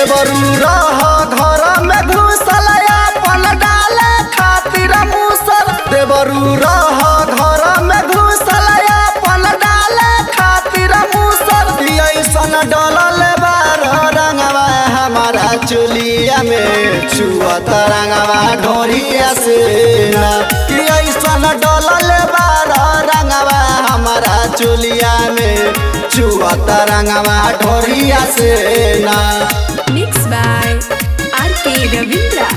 देवरू रह घर में घुसल अपन डाले खातिर मूसल। देवरू रह घर में घुसल अपन डाले खातिर मूसल। ऐसन डलल बार रंगवा हमारा चुलिया में छुअत रंगवा ढोरिया से ना। ऐसन डलल बार रंगवा हमारा चुलिया में छुअत रंगवा ढोरिया से ना। Mixed by R.K. Ravindra.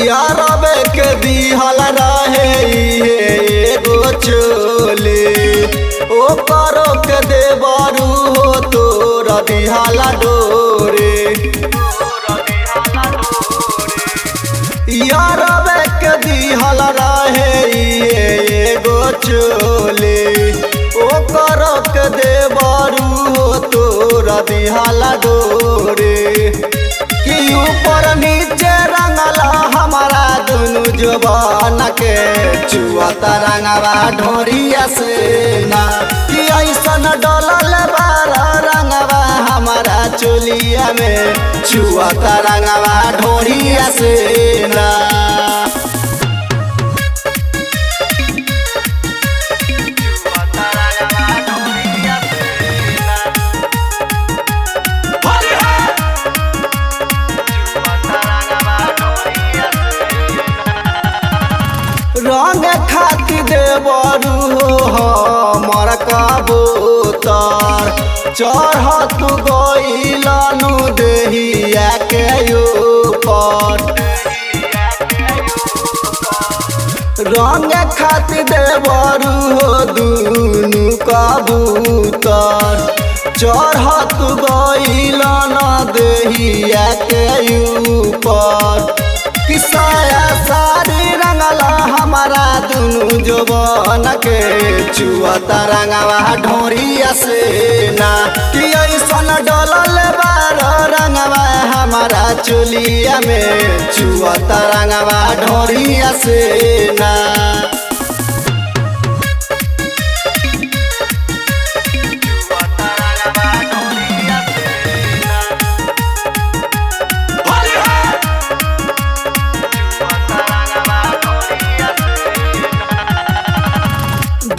यारबे के दिहल रहे एगो चोली ओ करो के देवरू हो तोर दिहल डोरे। यारबे के दिहल रहे एगो चोली ओ करो के देवरू हो तोर दिहल डोरे। कि ऊपर नीचे रंगला हमारा दुनु जवान के छुअत रंगवा ढोरिया से ना। कि ऐसन डलल बार रंगवा हमारा चोलिया में छुअत रंगवा ढोरिया से ना। रंग खाती देवरू हो हमर कबूतर चढ़त गइलनु देहिया के ऊपर। रंग खाती देवरू हो दुनु कबूतर चढ़त गइलन देहिया के ऊपर। किसाया सारी रंगला हमारा दुनु जवान के छुअत रंगवा ढोरिया से ना। कि ऐसन डलल बार रंगवा हमारा चोलिया में छुअत रंगवा ढोरिया से ना।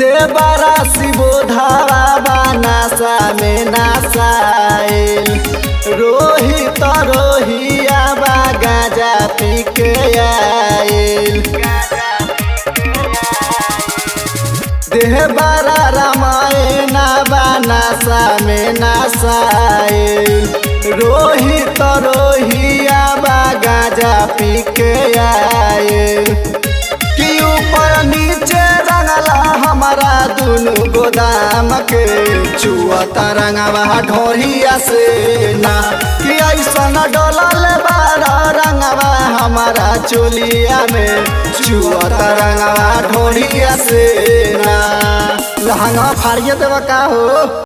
देवरा शिवोधावा बनासा में नासाइल रोहित रोहिया बा गाजा पी के आइल। देवरा रामायण बनासा में नासाइल रोहित रोहिया बा गाजा पी के आइल। कि ऊपर नीचे रंगला हमारा दुनु गोदाम के छुअत रंगवा ढोरिया से ना। कि ऐसन डलल बार रंगवा हमारा चोलिया में छुअत रंगवा ढोरिया से ना। लहंगा फाड़िए देवा का हो।